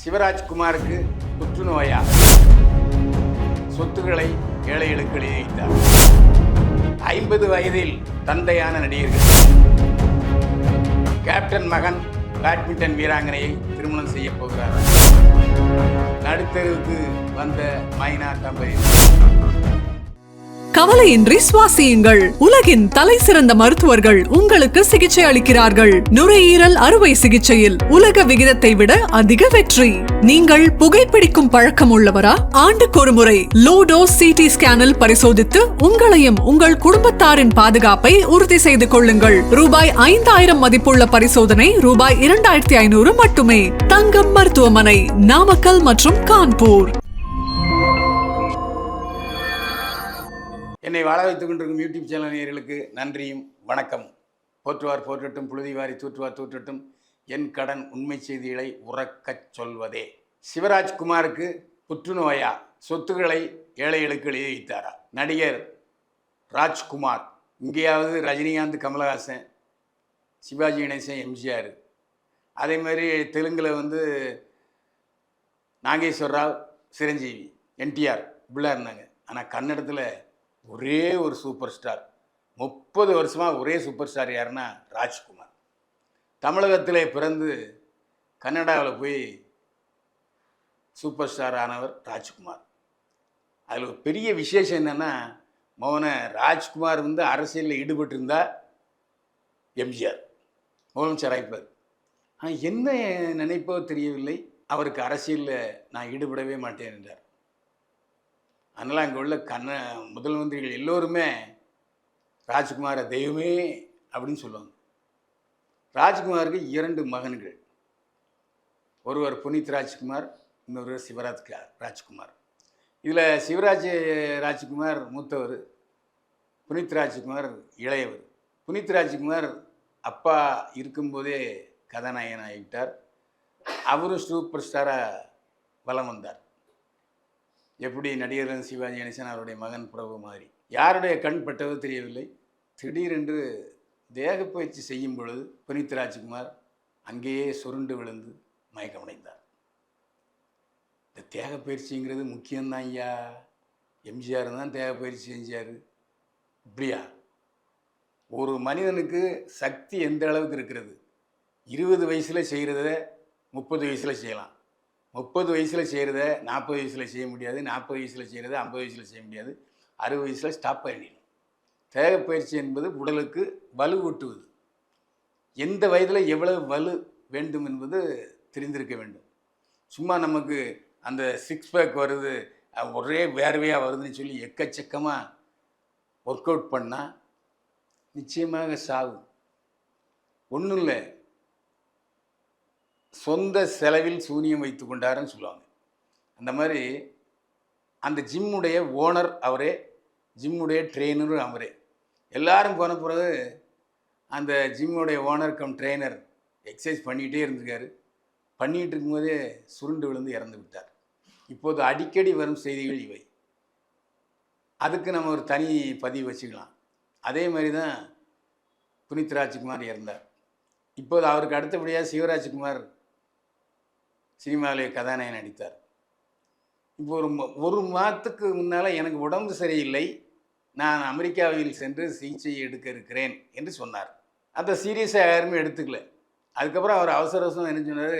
சிவராஜ்குமாருக்கு புற்றுநோயா? சொத்துக்களை ஏழைகளுக்கு எழுதி வைத்தார். 50 வயதில் தந்தையான நடிகர்கள். கேப்டன் மகன் பேட்மிண்டன் வீராங்கனையை திருமணம் செய்ய போகிறார். நடுத்தருவுக்கு வந்த மைனா தம்பதி. கவலையின்றி சுவாசியுங்கள். உலகின் தலை சிறந்த மருத்துவர்கள் உங்களுக்கு சிகிச்சை அளிக்கிறார்கள். நுரையீரல் அறுவை சிகிச்சையில் உலக விகிதத்தை விட அதிக வெற்றி. நீங்கள் புகைப்பிடிக்கும் பழக்கம் உள்ளவரா? ஆண்டுக்கு ஒரு முறை லோ டோஸ் சிடி ஸ்கேனில் பரிசோதித்து உங்களையும் உங்கள் குடும்பத்தாரின் பாதுகாப்பை உறுதி செய்து கொள்ளுங்கள். ரூபாய் 5000 மதிப்புள்ள பரிசோதனை ரூபாய் 2500 மட்டுமே. தங்கம் மருத்துவமனை, நாமக்கல் மற்றும் கான்பூர். என்னை வாழ வைத்துக் கொண்டிருக்கும் யூடியூப் சேனல் நேயர்களுக்கு நன்றியும் வணக்கம். போற்றுவார் போற்றட்டும், புழுதிவாரி தூற்றுவார் தூற்றட்டும், என் கடன் உண்மை செய்திகளை உறக்கச் சொல்வதே. சிவராஜ்குமாருக்கு புற்றுநோயா? சொத்துக்களை ஏழைகளுக்கு எழுதி வைத்தாரா? நடிகர் ராஜ்குமார், இங்கேயாவது ரஜினிகாந்த், கமலஹாசன், சிவாஜி கணேசன், எம்ஜிஆர், அதே மாதிரி தெலுங்கில் நாகேஸ்வர ராவ், சிரஞ்சீவி, என்டிஆர் இப்படிலாம் இருந்தாங்க. ஆனால் கன்னடத்தில் ஒரே ஒரு சூப்பர் ஸ்டார், 30 வருஷமாக ஒரே சூப்பர் ஸ்டார் யாருன்னா ராஜ்குமார். தமிழகத்திலே பிறந்து கன்னடாவில் போய் சூப்பர் ஸ்டார் ஆனவர் ராஜ்குமார். அதில் ஒரு பெரிய விசேஷம் என்னென்னா, ராஜ்குமார் அரசியலில் ஈடுபட்டிருந்தா எம்ஜிஆர் முதலமைச்சர் ஆயிப்பார். ஆனால் என்ன நினைப்போ தெரியவில்லை, அவருக்கு அரசியலில் நான் ஈடுபடவே மாட்டேன் என்றார். அதனால் அங்கே உள்ள முதல் மந்திரிகள் எல்லோருமே ராஜ்குமாரை தெய்வமே அப்படின்னு சொல்லுவாங்க. ராஜ்குமாருக்கு 2 மகன்கள். ஒருவர் புனித் ராஜ்குமார், இன்னொருவர் சிவராஜ் ராஜ்குமார். இதில் ராஜ்குமார் மூத்தவர், புனித் ராஜ்குமார் இளையவர். புனித் ராஜ்குமார் அப்பா இருக்கும்போதே கதாநாயகன் ஆகிவிட்டார். அவரும் சூப்பர் ஸ்டாராக வலம் வந்தார். எப்படி நடிகர் சிவாஜி கணேசன் அவருடைய மகன் பிரபு மாதிரி. யாருடைய கண் பட்டதோ தெரியவில்லை, திடீரென்று தேகப்பயிற்சி செய்யும் பொழுது புனித் ராஜ்குமார் அங்கேயே சுருண்டு விழுந்து மயக்கமடைந்தார். இந்த தேகப்பயிற்சிங்கிறது முக்கியம்தான் ஐயா. எம்ஜிஆர் தான் தேகப்பயிற்சி செஞ்சார். இப்படியா? ஒரு மனிதனுக்கு சக்தி எந்த அளவுக்கு இருக்கிறது? 20 வயசில் செய்கிறத 30 வயசில் செய்யலாம். 30 வயசில் செய்கிறத 40 வயசில் செய்ய முடியாது. 40 வயசில் செய்கிறத 50 வயசில் செய்ய முடியாது. 60 வயசில் ஸ்டாப் பண்ணிடணும். தேகப்பயிற்சி என்பது உடலுக்கு வலு ஊட்டுவது. எந்த வயதில் எவ்வளவு வலு வேண்டும் என்பது தெரிந்திருக்க வேண்டும். சும்மா நமக்கு அந்த 6 பேக் வருது, ஒரே வேர்வையாக வருதுன்னு சொல்லி எக்கச்சக்கமாக ஒர்க் அவுட் பண்ணால் நிச்சயமாக சாவு. ஒன்றும் இல்லை, சொந்த செலவில் சூனியம் வைத்து கொண்டாருன்னு சொல்லுவாங்க. அந்த மாதிரி அந்த ஜிம்முடைய ஓனர் அவரே, ஜிம்முடைய ட்ரெயினரும் அவரே. எல்லாரும் போன பிறகு அந்த ஜிம்முடைய ஓனர் கம் ட்ரெயினர் எக்ஸசைஸ் பண்ணிகிட்டே இருந்திருக்காரு. பண்ணிகிட்டு இருக்கும்போதே சுருண்டு விழுந்து இறந்து விட்டார். இப்போது அடிக்கடி வரும் செய்திகள் இவை. அதுக்கு நம்ம ஒரு தனி பதிவு வச்சுக்கலாம். அதே மாதிரி தான் புனித் ராஜ்குமார் இறந்தார். இப்போது அவருக்கு அடுத்தபடியாக சிவராஜ்குமார் சினிமாவிலே கதாநாயகன் நடித்தார். இப்போ ஒரு மாதத்துக்கு முன்னால் எனக்கு உடம்பு சரியில்லை, நான் அமெரிக்காவில் சென்று சிகிச்சை எடுக்க இருக்கிறேன் என்று சொன்னார். அந்த சீரியஸாக யாருமே எடுத்துக்கல. அதுக்கப்புறம் அவர் அவசரம் என்ன சொன்னார்,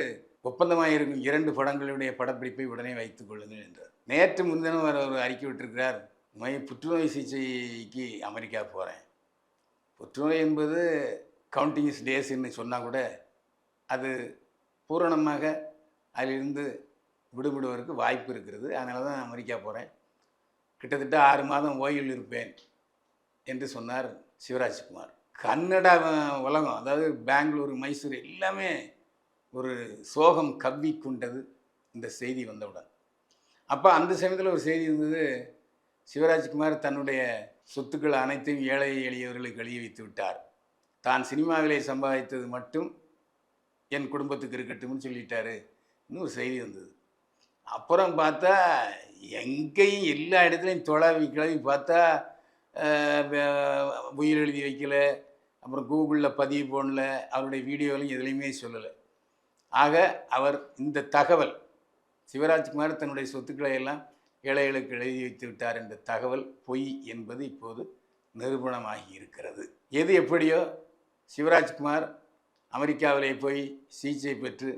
ஒப்பந்தமாக இருக்கும் 2 படங்களுடைய படப்பிடிப்பை உடனே வைத்துக் கொள்ளுங்கள் என்றார். நேற்று முன்தினம் அவர் ஒரு அறிக்கை விட்டிருக்கிறார், புற்றுநோய் சிகிச்சைக்கு அமெரிக்கா போகிறேன். புற்றுநோய் என்பது கவுண்டிங்ஸ் டேஸ்ன்னு சொன்னால் கூட அது பூரணமாக அதிலிருந்து விடுபடுவதற்கு வாய்ப்பு இருக்கிறது. அதனால தான் அமெரிக்கா போகிறேன், கிட்டத்தட்ட 6 மாதம் ஓய்வில் இருப்பேன் என்று சொன்னார் சிவராஜ்குமார். கன்னடா உலகம், அதாவது பெங்களூர், மைசூர் எல்லாமே ஒரு சோகம் கவ்வி கொண்டது இந்த செய்தி வந்தவுடன். அப்போ அந்த சமயத்தில் ஒரு செய்தி இருந்தது, சிவராஜ்குமார் தன்னுடைய சொத்துக்கள் அனைத்தையும் ஏழை எளியவர்களுக்கு எழுதி வைத்து விட்டார், தான் சினிமாவிலே சம்பாதித்தது மட்டும் என் குடும்பத்துக்கு இருக்கட்டும்னு சொல்லிட்டாரு. இன்னொரு செய்தி வந்தது. அப்புறம் பார்த்தா எங்கேயும் எல்லா இடத்துலையும் கிளவி பார்த்தா உயிர் எழுதி வைக்கல, அப்புறம் கூகுளில் பதிவு போடல, அவருடைய வீடியோலையும் எதுலேயுமே சொல்லலை. ஆக அவர் இந்த தகவல் சிவராஜ்குமார் தன்னுடைய சொத்துக்களை எல்லாம் ஏழைகளுக்கு எழுதி வைத்து விட்டார் என்ற தகவல் பொய் என்பது இப்போது நிரூபணமாகி இருக்கிறது. எது எப்படியோ சிவராஜ்குமார் அமெரிக்காவிலே போய் சிகிச்சை பெற்று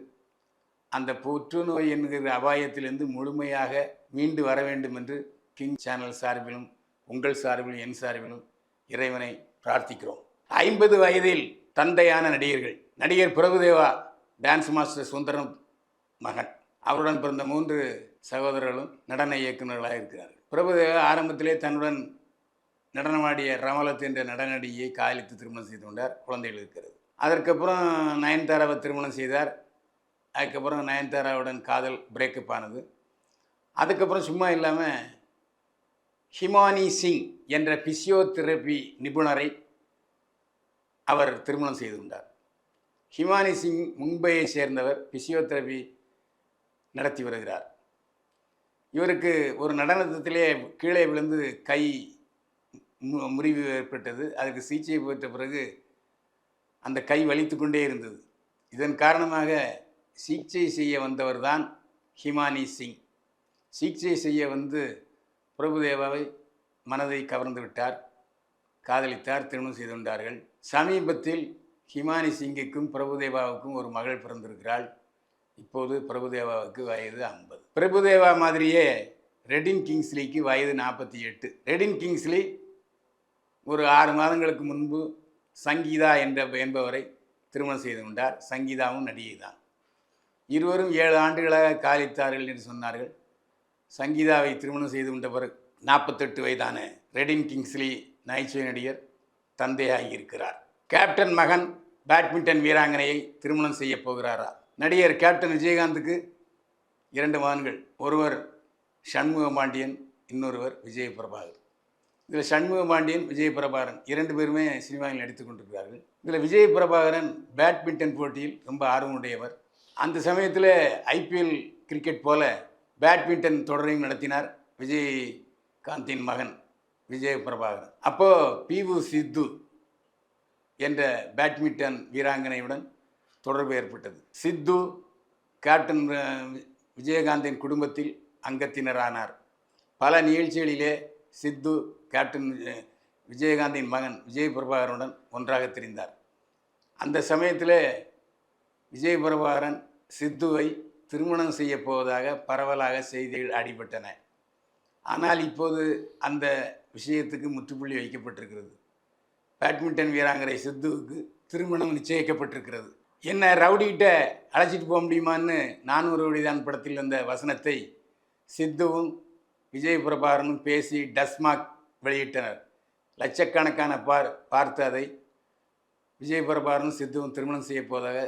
அந்த புற்றுநோய் என்கிற அபாயத்திலிருந்து முழுமையாக மீண்டு வர வேண்டும் என்று கிங் சேனல் சார்பிலும் உங்கள் சார்பிலும் என் சார்பிலும் இறைவனை பிரார்த்திக்கிறோம். 50 வயதில் தந்தையான நடிகர் பிரபுதேவா டான்ஸ் மாஸ்டர் சுந்தரம் மகன். அவருடன் பிறந்த 3 சகோதரர்களும் நடன இயக்குநர்களாக இருக்கிறார்கள். பிரபுதேவா ஆரம்பத்திலே தன்னுடன் நடனமாடிய ரமலத் என்ற நடனடியை காதலித்து திருமணம் செய்து கொண்டார். குழந்தைகள் இருக்கிறது. அதற்கப்புறம் நயன்தாராவை திருமணம் செய்தார். அதுக்கப்புறம் நயன்தாராவுடன் காதல் பிரேக்கப் ஆனது. அதுக்கப்புறம் சும்மா இல்லாமல் ஹிமானி சிங் என்ற பிசியோதெரபி நிபுணரை அவர் திருமணம் செய்து கொண்டார். ஹிமானி சிங் மும்பையை சேர்ந்தவர், பிசியோதெரபி நடத்தி வருகிறார். இவருக்கு ஒரு நடனத்திலே கீழே விழுந்து கை முறிவு ஏற்பட்டது. அதுக்கு சிகிச்சை பெற்ற பிறகு அந்த கை வலித்து கொண்டே இருந்தது. இதன் காரணமாக சிகிச்சை செய்ய வந்தவர் தான் ஹிமானி சிங். சிகிச்சை செய்ய வந்து பிரபுதேவாவை மனதை கவர்ந்து விட்டார், காதலித்தார், திருமணம் செய்து கொண்டார்கள். சமீபத்தில் ஹிமானி சிங்குக்கும் பிரபுதேவாவுக்கும் ஒரு மகள் பிறந்திருக்கிறாள். இப்போது பிரபுதேவாவுக்கு வயது 50. பிரபுதேவா மாதிரியே ரெடின் கிங்ஸ்லிக்கு வயது 48. ரெடின் கிங்ஸ்லி ஒரு 6 மாதங்களுக்கு முன்பு சங்கீதா என்பவரை திருமணம் செய்து கொண்டார். சங்கீதாவும் நடிகை தான். இருவரும் 7 ஆண்டுகளாக காதலித்தார்கள் என்று சொன்னார்கள். சங்கீதாவை திருமணம் செய்து கொண்ட பிறகு 48 வயதான ரெடின் கிங்ஸ்லி நகைச்சுவை நடிகர் தந்தையாகி இருக்கிறார். கேப்டன் மகன் பேட்மிண்டன் வீராங்கனையை திருமணம் செய்ய போகிறாரா? நடிகர் கேப்டன் விஜயகாந்துக்கு 2 மகன்கள். ஒருவர் சண்முக பாண்டியன், இன்னொருவர் விஜய் பிரபாகர். இதில் சண்முக பாண்டியன், விஜய் பிரபாகரன் 2 பேருமே சினிமாவில் நடித்து கொண்டிருக்கிறார்கள். இதில் விஜய் பிரபாகரன் பேட்மிண்டன் போட்டியில் ரொம்ப ஆர்வமுடையவர். அந்த சமயத்தில் ஐபிஎல் கிரிக்கெட் போல பேட்மிண்டன் தொடரையும் நடத்தினார் விஜயகாந்தின் மகன் விஜய் பிரபாகரன். அப்போது பிவு சித்து என்ற பேட்மிண்டன் வீராங்கனையுடன் தொடர்பு ஏற்பட்டது. சித்து கேப்டன் விஜயகாந்தின் குடும்பத்தில் அங்கத்தினரானார். பல நிகழ்ச்சிகளிலே சித்து கேப்டன் விஜயகாந்தின் மகன் விஜய் பிரபாகரனுடன் ஒன்றாக தெரிந்தார். அந்த சமயத்தில் விஜய் பிரபாகரன் சித்துவை திருமணம் செய்ய போவதாக பரவலாக செய்திகள் அடிபட்டன. ஆனால் இப்போது அந்த விஷயத்துக்கு முற்றுப்புள்ளி வைக்கப்பட்டிருக்கிறது. பேட்மிண்டன் வீராங்கனை சித்துவுக்கு திருமணம் நிச்சயிக்கப்பட்டிருக்கிறது. என்ன ரவுடிகிட்ட அழைச்சிட்டு போக முடியுமான்னு நான் ஒரு வழிதான் படத்தில் வந்த வசனத்தை சித்துவும் விஜய் பிரபாகரனும் பேசி டஸ்மாக் வெளியிட்டனர். லட்சக்கணக்கான பார்த்து அதை விஜய் பிரபாகரனும் சித்துவும் திருமணம் செய்ய போவதாக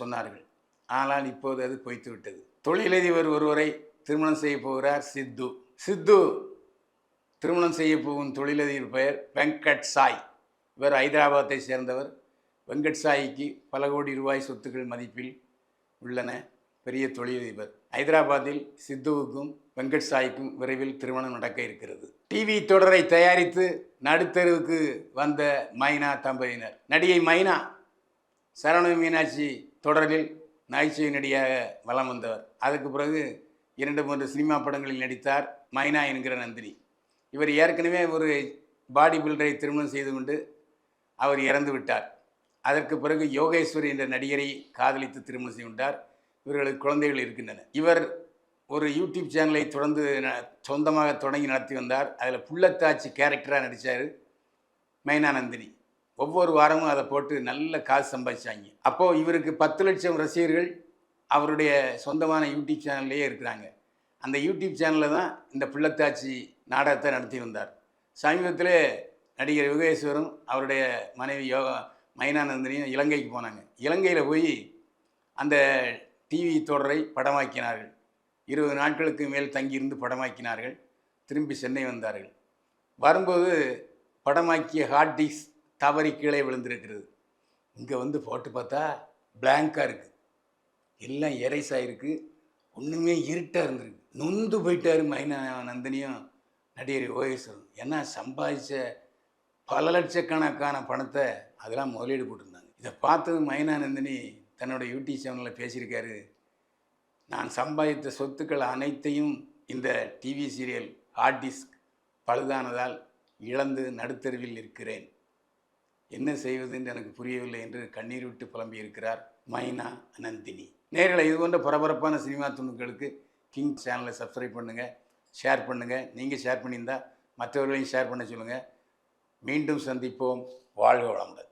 சொன்னார்கள். ஆனால் இப்போது அது பொய்த்து விட்டது. தொழிலதிபர் ஒருவரை திருமணம் செய்ய போகிறார் சித்து. சித்து திருமணம் செய்ய போகும் தொழிலதிபர் பெயர் வெங்கட் சாய். இவர் ஹைதராபாத்தை சேர்ந்தவர். வெங்கட் சாய்க்கு பல கோடி ரூபாய் சொத்துக்கள் மதிப்பில் உள்ளன. பெரிய தொழிலதிபர். ஹைதராபாத்தில் சித்துவுக்கும் வெங்கட் சாய்க்கும் விரைவில் திருமணம் நடக்க இருக்கிறது. டிவி தொடரை தயாரித்து நடுத்தருவுக்கு வந்த மைனா தம்பதியினர். நடிகை மைனா சரவண மீனாட்சி தொடரில் நகைச்சுவை நடிகையாக வலம் வந்தவர். அதுக்கு பிறகு 2-3 சினிமா படங்களில் நடித்தார். மைனா என்கிற நந்தினி. இவர் ஏற்கனவே ஒரு பாடி பில்டரை திருமணம் செய்து கொண்டு அவர் இறந்து விட்டார். அதற்கு பிறகு யோகேஸ்வரி என்ற நடிகரை காதலித்து திருமணம் செய்து கொண்டார். இவர்களுக்கு குழந்தைகள் இருக்கின்றன. இவர் ஒரு யூடியூப் சேனலை தொடர்ந்து சொந்தமாக தொடங்கி நடத்தி வந்தார். அதில் புள்ளத்தாச்சி கேரக்டராக நடித்தார் மைனா நந்தினி. ஒவ்வொரு வாரமும் அதை போட்டு நல்ல காசு சம்பாதிச்சாங்க. அப்போது இவருக்கு 10 லட்சம் ரசிகர்கள் அவருடைய சொந்தமான யூடியூப் சேனல்லையே இருக்கிறாங்க. அந்த யூடியூப் சேனலில் தான் இந்த புள்ளத்தாச்சி நாடகத்தை நடத்தி வந்தார். சமீபத்தில் நடிகர் யோகேஸ்வரும் அவருடைய மனைவி மைனா நந்தினியும் இலங்கைக்கு போனாங்க. இலங்கையில் போய் அந்த டிவி தொடரை படமாக்கினார்கள். 20 நாட்களுக்கு மேல் தங்கியிருந்து படமாக்கினார்கள். திரும்பி சென்னை வந்தார்கள். வரும்போது படமாக்கிய ஹார்ட் டிஸ்க் தவறி கீழே விழுந்திருக்கிறது. இங்கே வந்து போட்டு பார்த்தா பிளாங்காக இருக்குது, எல்லாம் எரேஸாக இருக்குது, ஒன்றுமே இருட்டாக இருந்திருக்கு. நொந்து போயிட்டார் மைனா நந்தினியும் நடிகர் யோகேஸ்வரன். ஏன்னா சம்பாதிச்ச பல லட்சக்கணக்கான பணத்தை அதெல்லாம் முதலீடு போட்டிருந்தாங்க. இதை பார்த்தது மைனா நந்தினி தன்னோட யூடியூப் சேனலில் பேசியிருக்காரு. நான் சம்பாதித்த சொத்துக்கள் அனைத்தையும் இந்த டிவி சீரியல் ஹார்ட் டிஸ்க் பழுதானதால் இழந்து நடுத்தருவில் இருக்கிறேன். என்ன செய்வது என்று எனக்கு புரியவில்லை என்று கண்ணீர் விட்டு புலம்பியிருக்கிறார் மைனா நந்தினி. நேர்களை இது போன்ற பரபரப்பான சினிமா துணுக்களுக்கு கிங் சேனலை சப்ஸ்கிரைப் பண்ணுங்கள், ஷேர் பண்ணுங்கள். நீங்கள் ஷேர் பண்ணியிருந்தால் மற்றவர்களையும் ஷேர் பண்ண சொல்லுங்கள். மீண்டும் சந்திப்போம். வாழ்க வளமுடன்.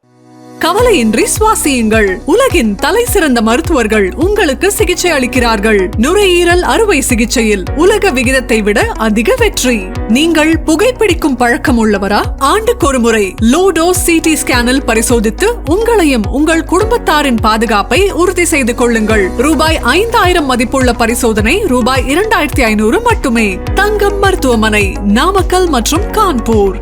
கவலையின்றி சுவாசியுங்கள். உலகின் தலை சிறந்த மருத்துவர்கள் உங்களுக்கு சிகிச்சை அளிக்கிறார்கள். நுரையீரல் அறுவை சிகிச்சையில் உலக விகிதத்தை விட அதிக வெற்றி. நீங்கள் புகைப்பிடிக்கும் பழக்கம் உள்ளவரா? ஆண்டுக்கொரு முறை லோடோஸ் சிடி ஸ்கேனில் பரிசோதித்து உங்களையும் உங்கள் குடும்பத்தாரின் பாதுகாப்பை உறுதி செய்து கொள்ளுங்கள். ரூபாய் 5000 மதிப்புள்ள பரிசோதனை ரூபாய் 2500 மட்டுமே. தங்கம் மருத்துவமனை, நாமக்கல் மற்றும் கான்பூர்.